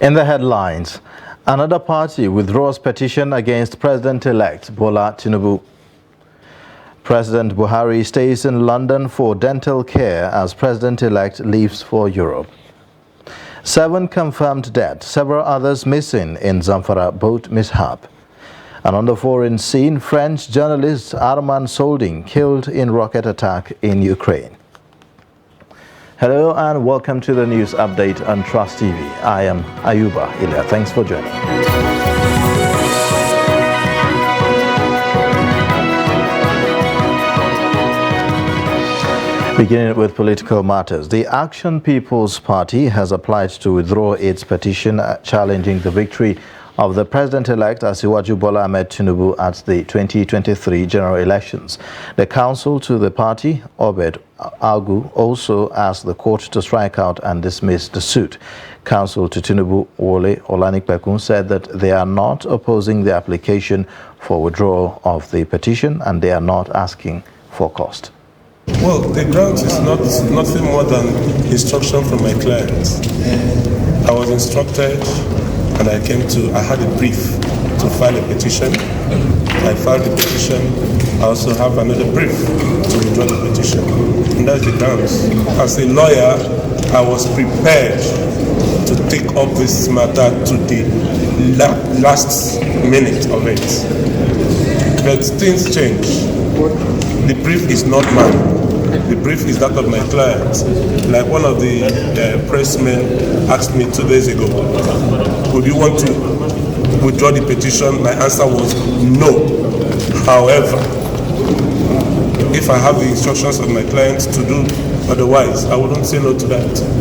In the headlines, another party withdraws petition against President-elect Bola Tinubu. President Buhari stays in London for dental care as President-elect leaves for Europe. 7 confirmed dead, several others missing in Zamfara boat mishap. And on the foreign scene, French journalist Armand Solding killed in rocket attack in Ukraine. Hello and welcome to the news update on Trust TV. I am Ayuba Ilya. Thanks for joining. Beginning with political matters, the Action People's Party has applied to withdraw its petition challenging the victory of the President-elect Asiwaju Bola Ahmed Tinubu at the 2023 general elections. The counsel to the party, Obed Agu, also asked the court to strike out and dismiss the suit. Counsel to Tinubu, Wole Olanikpekun, said that they are not opposing the application for withdrawal of the petition and they are not asking for cost. Well, the grounds is nothing more than instruction from my clients. I was instructed and I had a brief to file a petition. I filed the petition. I also have another brief to withdraw the petition. And that's the grounds. As a lawyer, I was prepared to take up this matter to the last minute of it. But things change. The brief is not mine. The brief is that of my client. Like one of the pressmen asked me 2 days ago, would you want to withdraw the petition? My answer was no. However, if I have the instructions of my client to do otherwise, I wouldn't say no to that.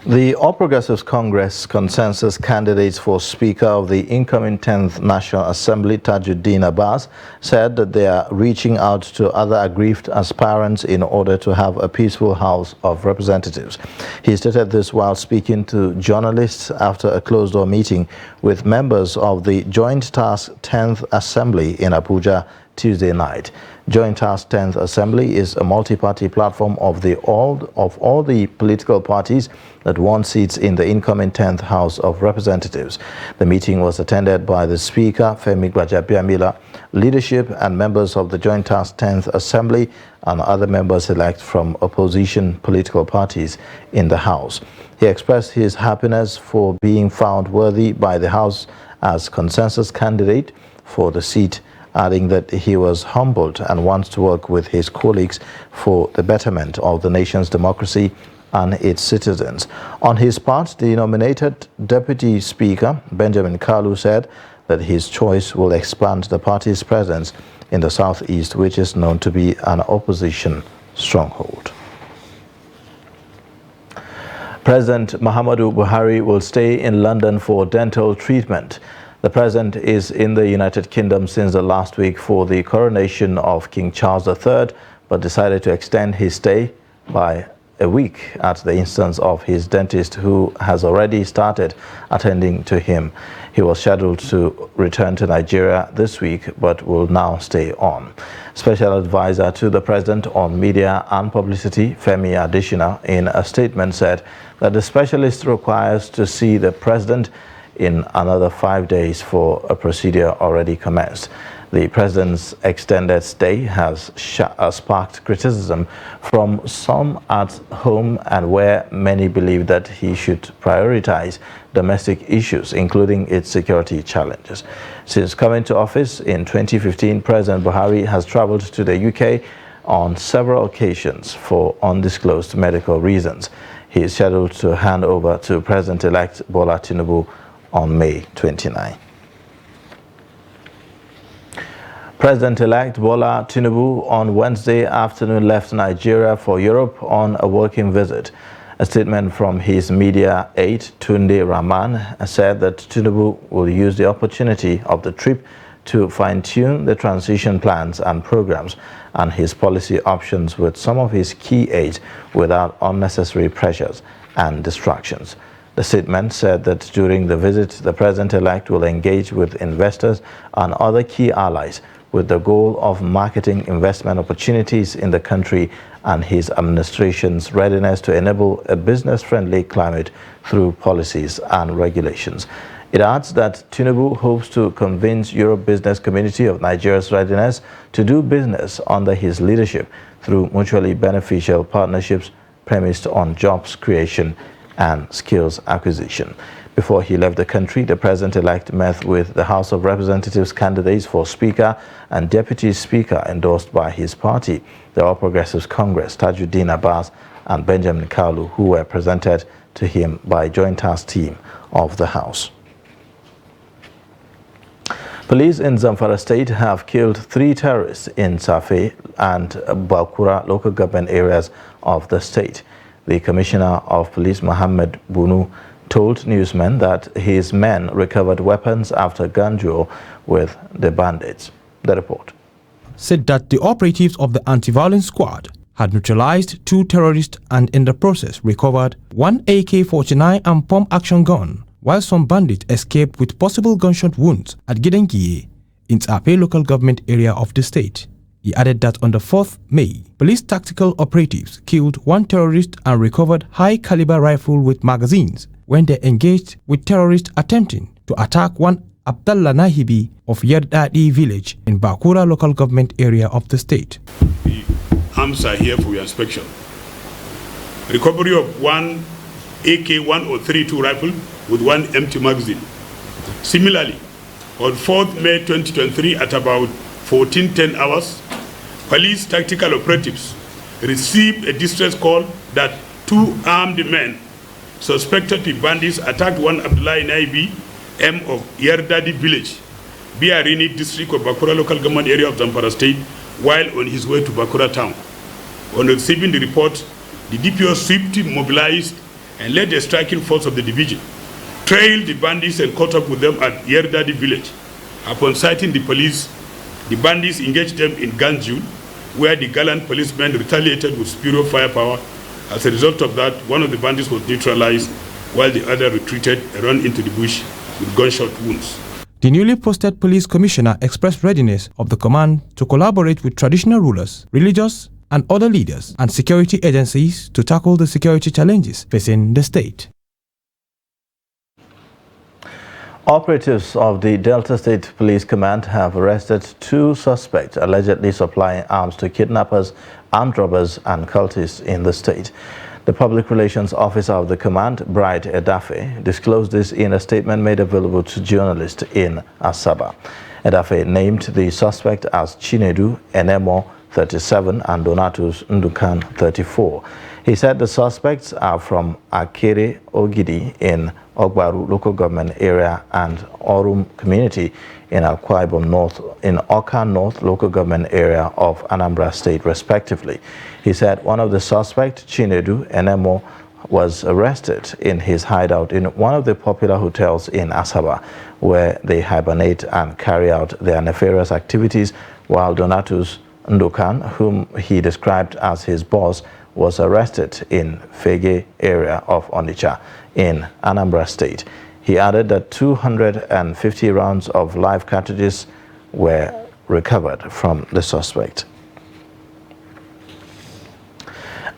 The All Progressives Congress consensus candidates for Speaker of the incoming 10th National Assembly, Tajuddin Abbas, said that they are reaching out to other aggrieved aspirants in order to have a peaceful House of Representatives. He stated this while speaking to journalists after a closed-door meeting with members of the Joint Task 10th Assembly in Abuja Tuesday night. Joint Task 10th Assembly is a multi-party platform of all the political parties that won seats in the incoming 10th House of Representatives. The meeting was attended by the Speaker, Femi Gbajabiamila, leadership and members of the Joint Task 10th Assembly and other members-elect from opposition political parties in the House. He expressed his happiness for being found worthy by the House as consensus candidate for the seat, adding that he was humbled and wants to work with his colleagues for the betterment of the nation's democracy and its citizens. On his part, the nominated Deputy Speaker, Benjamin Kalu, said that his choice will expand the party's presence in the southeast, which is known to be an opposition stronghold. President Muhammadu Buhari will stay in London for dental treatment. The president is in the United Kingdom since the last week for the coronation of King Charles III, but decided to extend his stay by a week at the instance of his dentist, who has already started attending to him. He was scheduled to return to Nigeria this week, but will now stay on. Special advisor to the president on media and publicity, Femi Adesina, in a statement said that the specialist requires to see the president in another 5 days for a procedure already commenced. The president's extended stay has sparked criticism from some at home, and where many believe that he should prioritize domestic issues, including its security challenges. Since coming to office in 2015, President Buhari has traveled to the UK on several occasions for undisclosed medical reasons. He is scheduled to hand over to President-elect Bola Tinubu on May 29. President-elect Bola Tinubu on Wednesday afternoon left Nigeria for Europe on a working visit. A statement from his media aide, Tunde Rahman, said that Tinubu will use the opportunity of the trip to fine-tune the transition plans and programs and his policy options with some of his key aides without unnecessary pressures and distractions. The statement said that during the visit, the president-elect will engage with investors and other key allies with the goal of marketing investment opportunities in the country and his administration's readiness to enable a business-friendly climate through policies and regulations. It adds that Tinubu hopes to convince Europe Business Community of Nigeria's readiness to do business under his leadership through mutually beneficial partnerships premised on jobs creation and skills acquisition. Before he left the country, the president-elect met with the House of Representatives candidates for Speaker and Deputy Speaker endorsed by his party, the All Progressives Congress, Tajuddin Abbas and Benjamin Kalu, who were presented to him by Joint Task Team of the House. Police in Zamfara State have killed 3 terrorists in Safe and Bakura local government areas of the state. The Commissioner of Police, Mohammed Bunu, told newsmen that his men recovered weapons after gun duel with the bandits. The report said that the operatives of the anti-violence squad had neutralized 2 terrorists and in the process recovered 1 AK-49 and pump-action gun, while some bandits escaped with possible gunshot wounds at Gidengiye in Tsape local government area of the state. He added that on the 4th May, police tactical operatives killed 1 terrorist and recovered high-caliber rifle with magazines when they engaged with terrorists attempting to attack one Abdallah Nahibi of Yerdadi village in Bakura local government area of the state. The arms are here for your inspection. Recovery of 1 AK-1032 rifle with 1 empty magazine. Similarly, on 4th May 2023 at about 14:10 hours, police tactical operatives received a distress call that 2 armed men suspected to be bandits attacked 1 Abdullah Naibi M of Yerdadi village, Biarini district of Bakura local government area of Zamfara state, while on his way to Bakura town. On receiving the report, the DPO swiftly mobilized and led the striking force of the division, trailed the bandits and caught up with them at Yerdadi village. Upon sighting the police, the bandits engaged them in gun duel, where the gallant policemen retaliated with superior firepower. As a result of that, one of the bandits was neutralized, while the other retreated and ran into the bush with gunshot wounds. The newly posted police commissioner expressed readiness of the command to collaborate with traditional rulers, religious and other leaders and security agencies to tackle the security challenges facing the state. Operatives of the Delta State Police Command have arrested 2 suspects allegedly supplying arms to kidnappers, armed robbers and cultists in the state. The Public Relations Officer of the command, Bright Edafe, disclosed this in a statement made available to journalists in Asaba. Edafe named the suspect as Chinedu Enemo, 37, and Donatus Ndukan, 34. He said the suspects are from Akere Ogidi in Ogbaru local government area and Orum community in Akwa Ibom North, in Oka North local government area of Anambra State, respectively. He said one of the suspects, Chinedu Enemo, was arrested in his hideout in one of the popular hotels in Asaba, where they hibernate and carry out their nefarious activities, while Donatus Ndukan, whom he described as his boss, was arrested in Fege area of Onitsha in Anambra State. He added that 250 rounds of live cartridges were recovered from the suspect.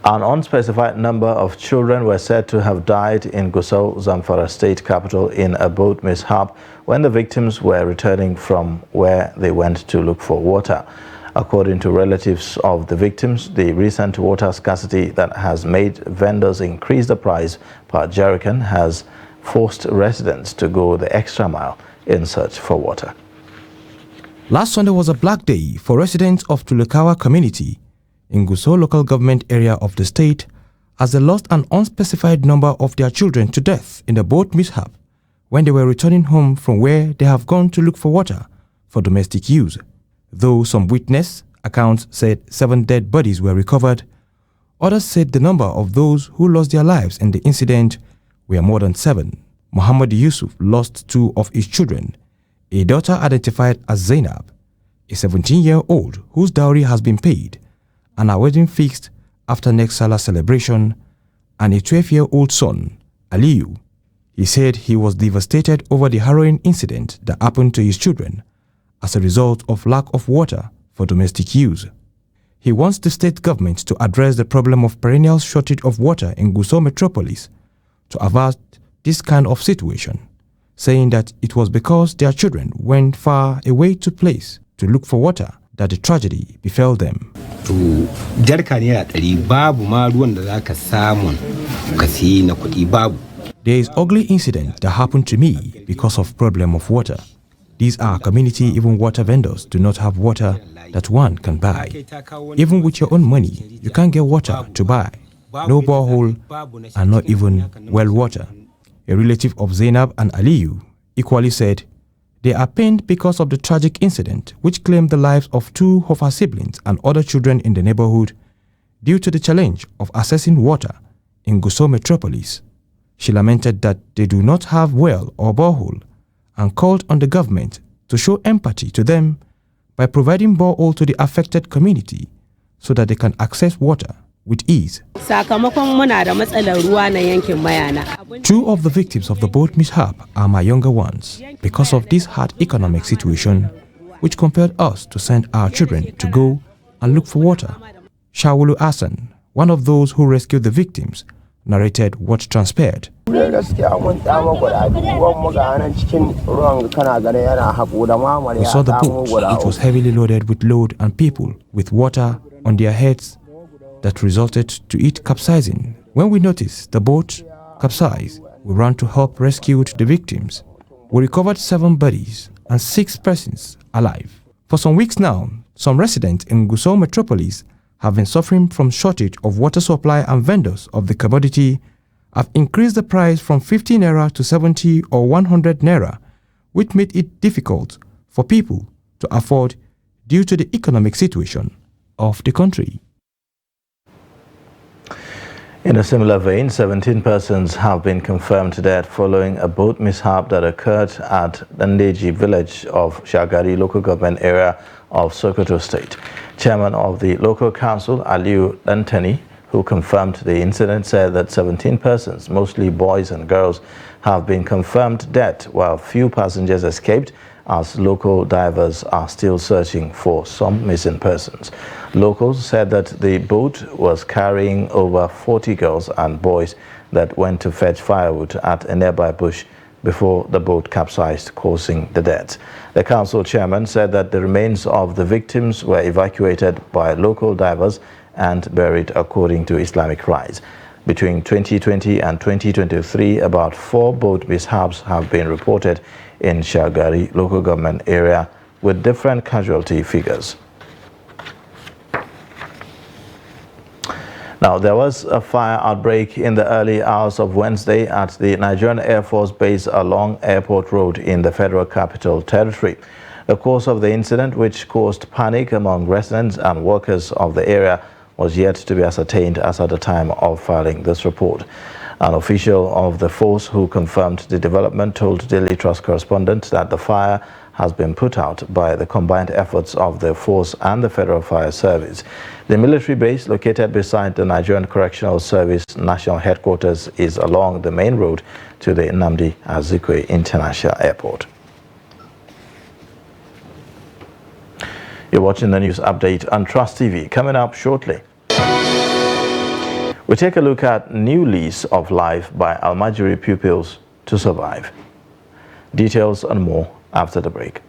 An unspecified number of children were said to have died in Gusau, Zamfara State capital, in a boat mishap when the victims were returning from where they went to look for water. According to relatives of the victims, the recent water scarcity that has made vendors increase the price per jerrycan has forced residents to go the extra mile in search for water. Last Sunday was a black day for residents of Tulukawa community in Gusau local government area of the state, as they lost an unspecified number of their children to death in the boat mishap when they were returning home from where they have gone to look for water for domestic use. Though some witness accounts said 7 dead bodies were recovered, others said the number of those who lost their lives in the incident were more than 7. Muhammad Yusuf lost 2 of his children, a daughter identified as Zainab, a 17-year-old whose dowry has been paid, and a wedding fixed after next Salah celebration, and a 12-year-old son, Aliyu. He said he was devastated over the harrowing incident that happened to his children as a result of lack of water for domestic use. He wants the state government to address the problem of perennial shortage of water in Gusau metropolis to avert this kind of situation, saying that it was because their children went far away to place to look for water that the tragedy befell them. There is ugly incident that happened to me because of problem of water. These are community, even water vendors do not have water that one can buy. Even with your own money, you can't get water to buy. No borehole and not even well water. A relative of Zainab and Aliyu equally said they are pained because of the tragic incident which claimed the lives of 2 of her siblings and other children in the neighborhood due to the challenge of accessing water in Gusau metropolis. She lamented that they do not have well or borehole and called on the government to show empathy to them by providing borehole to the affected community so that they can access water with ease. 2 of the victims of the boat mishap are my younger ones because of this hard economic situation which compelled us to send our children to go and look for water. Shawulu Hassan, one of those who rescued the victims, narrated what transpired. We saw the boat. It was heavily loaded with load and people with water on their heads that resulted to it capsizing. When we noticed the boat capsize, we ran to help rescue the victims. We recovered 7 bodies and 6 persons alive. For some weeks now, some residents in Gusau metropolis have been suffering from shortage of water supply, and vendors of the commodity have increased the price from 50 naira to 70 or 100 naira, which made it difficult for people to afford due to the economic situation of the country. In a similar vein, 17 persons have been confirmed dead following a boat mishap that occurred at Ndeji village of Shagari local government area of Sokoto State. Chairman of the local council, Aliyu Dantani, who confirmed the incident, said that 17 persons, mostly boys and girls, have been confirmed dead, while few passengers escaped, as local divers are still searching for some missing persons. Locals said that the boat was carrying over 40 girls and boys that went to fetch firewood at a nearby bush before the boat capsized, causing the deaths. The council chairman said that the remains of the victims were evacuated by local divers and buried according to Islamic rites. Between 2020 and 2023, about 4 boat mishaps have been reported in Shagari local government area with different casualty figures. Now, there was a fire outbreak in the early hours of Wednesday at the Nigerian Air Force base along Airport Road in the Federal Capital Territory. The cause of the incident, which caused panic among residents and workers of the area, was yet to be ascertained as at the time of filing this report. An official of the force who confirmed the development told Daily Trust correspondent that the fire has been put out by the combined efforts of the force and the Federal Fire Service. The military base, located beside the Nigerian Correctional Service National Headquarters, is along the main road to the Nnamdi Azikiwe International Airport. You're watching the news update on Trust TV. Coming up shortly, we take a look at New Lease of Life by Almajiri Pupils to Survive. Details and more after the break.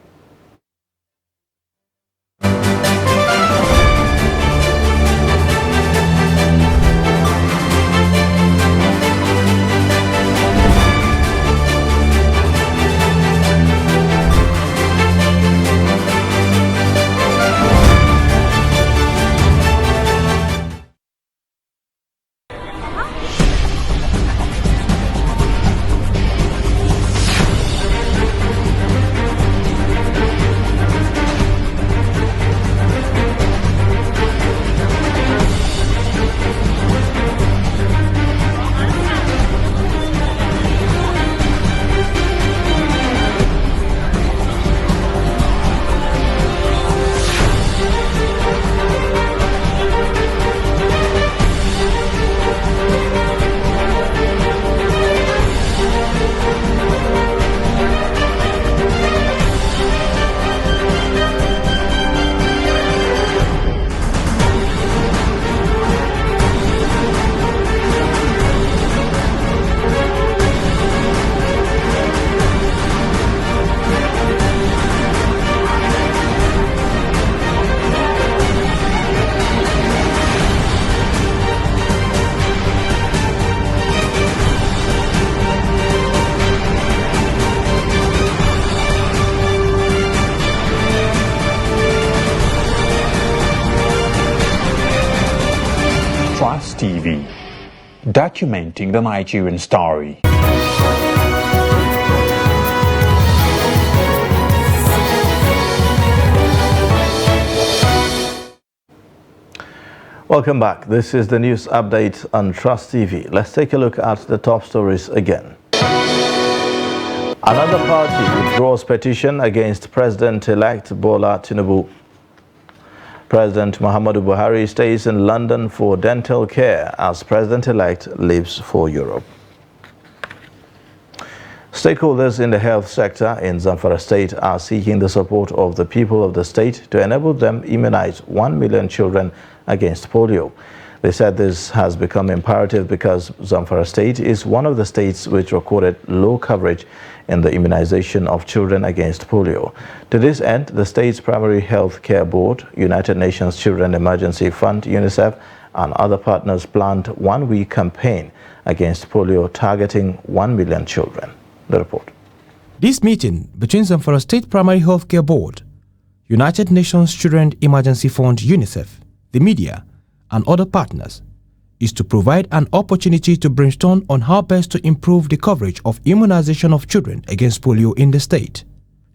TV, documenting the Nigerian story. Welcome back. This is the news update on Trust TV. Let's take a look at the top stories again. Another party withdraws petition against President-elect Bola Tinubu. President Muhammadu Buhari stays in London for dental care as President-elect leaves for Europe. Stakeholders in the health sector in Zamfara State are seeking the support of the people of the state to enable them immunize 1 million children against polio. They said this has become imperative because Zamfara State is one of the states which recorded low coverage in the immunization of children against polio. To this end, the state's Primary Health Care Board, United Nations Children Emergency Fund, UNICEF, and other partners planned one-week campaign against polio targeting 1 million children. The report. This meeting between Zamfara State Primary Health Care Board, United Nations Children Emergency Fund, UNICEF, the media, and other partners is to provide an opportunity to brainstorm on how best to improve the coverage of immunization of children against polio in the state.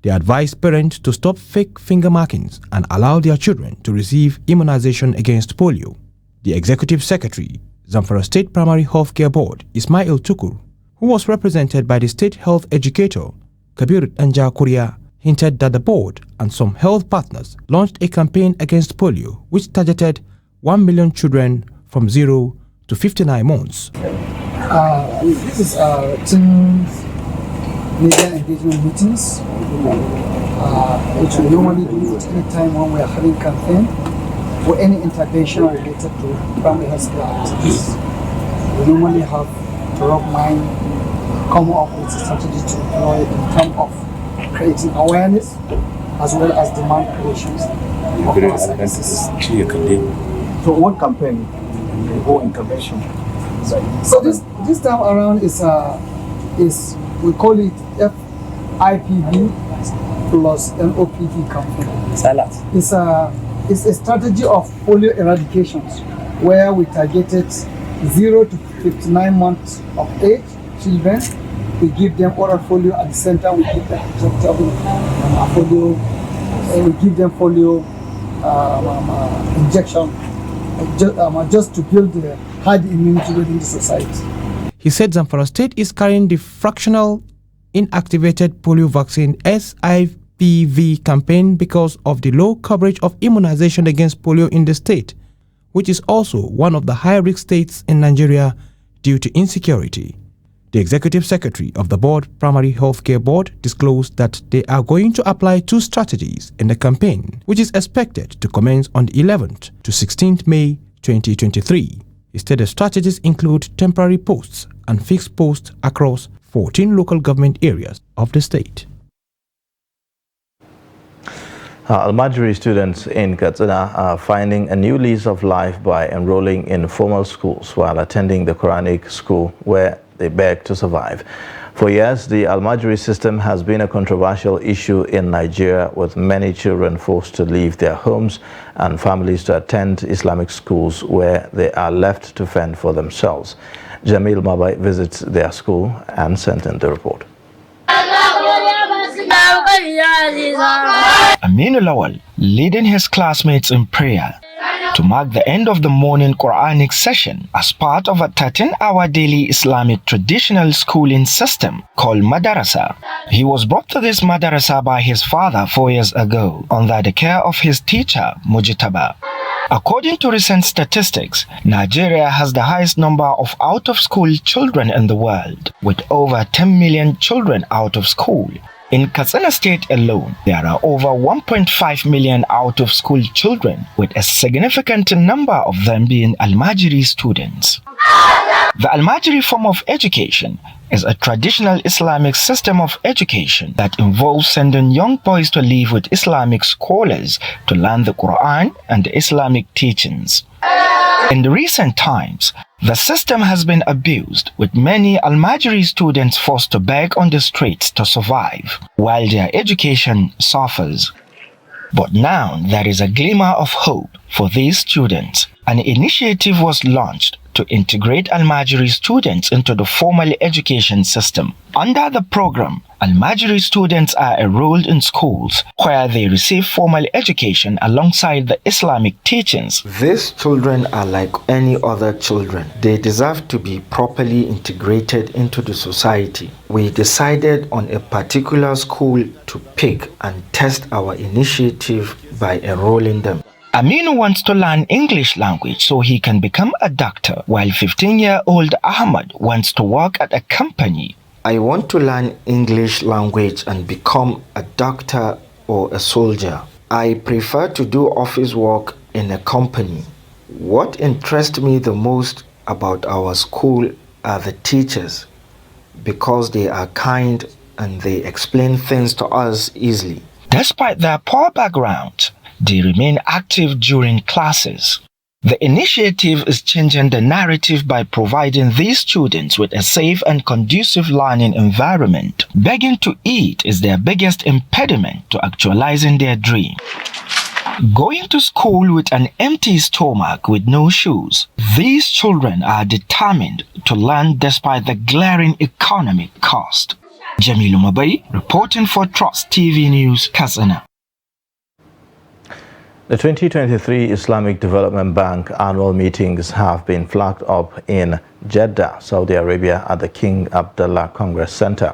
They advise parents to stop fake finger markings and allow their children to receive immunization against polio. The Executive Secretary, Zamfara State Primary Health Care Board, Ismail Tukur, who was represented by the state health educator, Kabir Anja Kuria, hinted that the board and some health partners launched a campaign against polio which targeted 1 million children from 0 to 59 months. This is team media engagement meetings, which we normally do at any time when we are having campaign or any intervention related to primary health care activities. We normally have to rock mind, come up with a strategy to deploy in terms of creating awareness as well as demand creation of our services. So what campaign or intervention? So this time around is we call it FIPV plus NOPD campaign. It's a strategy of polio eradications where we targeted 0 to 59 months of age children. We give them oral polio at the center. We give them injectable polio, and we give them polio injection just to build the herd immunity within the society. He said Zamfara State is carrying the fractional inactivated polio vaccine SIPV campaign because of the low coverage of immunization against polio in the state, which is also one of the high-risk states in Nigeria due to insecurity. The Executive Secretary of the Board Primary Health Care Board disclosed that they are going to apply 2 strategies in the campaign, which is expected to commence on the 11th to 16th May 2023. Instead, the strategies include temporary posts and fixed posts across 14 local government areas of the state. Almajiri students in Katsina are finding a new lease of life by enrolling in formal schools while attending the Quranic school where they beg to survive. For years, the Almajiri system has been a controversial issue in Nigeria, with many children forced to leave their homes and families to attend Islamic schools where they are left to fend for themselves. Jamil Mabai visits their school and sent in the report. Aminu Lawal leading his classmates in prayer to mark the end of the morning Quranic session as part of a 13-hour daily Islamic traditional schooling system called Madarasa. He was brought to this Madarasa by his father 4 years ago under the care of his teacher, Mujitaba. According to recent statistics, Nigeria has the highest number of out-of-school children in the world, with over 10 million children out of school. In Katsina State alone, there are over 1.5 million out-of-school children, with a significant number of them being Almajiri students. The Almajiri form of education is a traditional Islamic system of education that involves sending young boys to live with Islamic scholars to learn the Quran and the Islamic teachings. In the recent times, the system has been abused, with many Almajiri students forced to beg on the streets to survive, while their education suffers. But now there is a glimmer of hope for these students, An initiative was launched to integrate Al-Majri students into the formal education system. Under the program, Al-Majri students are enrolled in schools where they receive formal education alongside the Islamic teachings. These children are like any other children. They deserve to be properly integrated into the society. We decided on a particular school to pick and test our initiative by enrolling them. Aminu wants to learn English language so he can become a doctor, while 15-year-old Ahmad wants to work at a company. I want to learn English language and become a doctor or a soldier. I prefer to do office work in a company. What interests me the most about our school are the teachers, because they are kind and they explain things to us easily. Despite their poor background, they remain active during classes. The initiative is changing the narrative by providing these students with a safe and conducive learning environment. Begging to eat is their biggest impediment to actualizing their dream. Going to school with an empty stomach with no shoes, these children are determined to learn despite the glaring economic cost. Jamilu Mabai, reporting for Trust TV News, Katsina. The 2023 Islamic Development Bank annual meetings have been flagged up in Jeddah, Saudi Arabia at the King Abdullah Congress Center.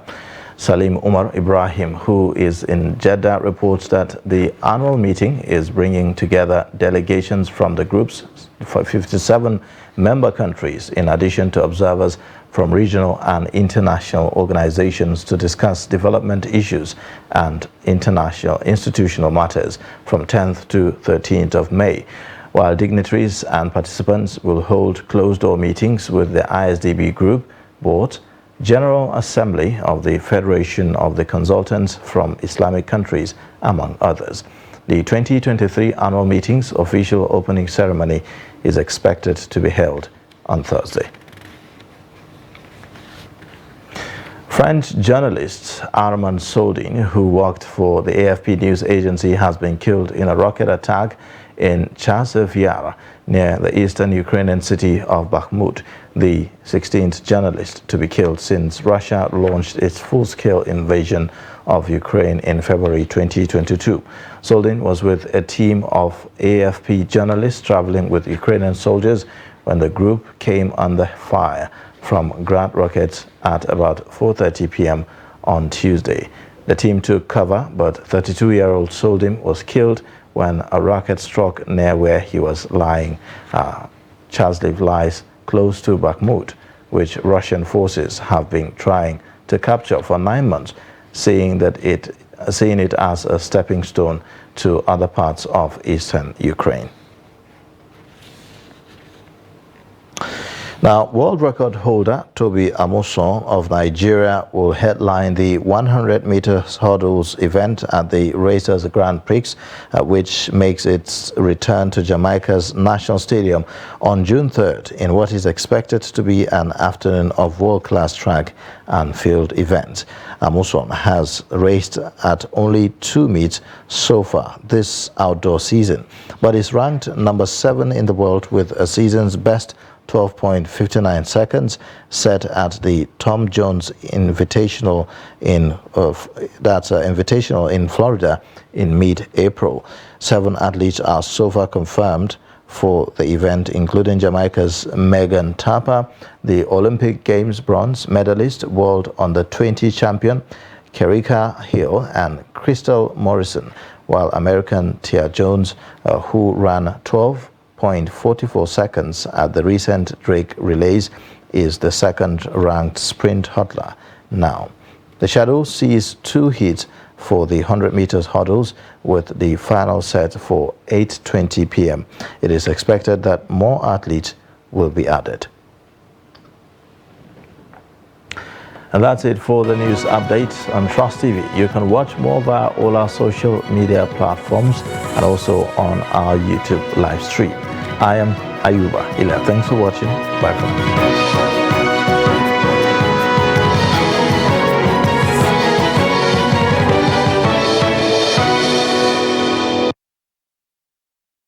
Salim Umar Ibrahim, who is in Jeddah, reports that the annual meeting is bringing together delegations from the group's 57 member countries, in addition to observers from regional and international organizations, to discuss development issues and international institutional matters from 10th to 13th of May, while dignitaries and participants will hold closed-door meetings with the ISDB Group Board, General Assembly of the Federation of the Consultants from Islamic countries, among others. The 2023 annual meeting's official opening ceremony is expected to be held on Thursday. French journalist Armand Soldin, who worked for the AFP news agency, has been killed in a rocket attack in Chasiv Yar, near the eastern Ukrainian city of Bakhmut, the 16th journalist to be killed since Russia launched its full-scale invasion of Ukraine in February 2022. Soldin was with a team of AFP journalists traveling with Ukrainian soldiers when the group came under fire from Grad rockets at about 4:30 p.m. on Tuesday. The team took cover, but 32-year-old Soldin was killed when a rocket struck near where he was lying. Chasiv lies close to Bakhmut, which Russian forces have been trying to capture for 9 months, seeing it as a stepping stone to other parts of eastern Ukraine. Now, world record holder Tobi Amusan of Nigeria will headline the 100-meter hurdles event at the Racers Grand Prix, which makes its return to Jamaica's National Stadium on June 3rd in what is expected to be an afternoon of world-class track and field events. Amusan has raced at only 2 meets so far this outdoor season, but is ranked number 7 in the world with a season's best 12.59 seconds set at the Tom Jones Invitational in Florida in mid-April. 7 athletes are so far confirmed for the event, including Jamaica's Megan Tapper, the Olympic Games bronze medalist, world under-20 champion Kerika Hill, and Crystal Morrison, while American Tia Jones, who ran 12.44 seconds at the recent Drake Relays, is the second-ranked sprint hurdler now. The Shadow sees 2 heats for the 100 meters hurdles, with the final set for 8:20 p.m. It is expected that more athletes will be added. And that's it for the news update on Trust TV. You can watch more via all our social media platforms and also on our YouTube live stream. I am Ayuba Ila. Thanks for watching. Bye for now.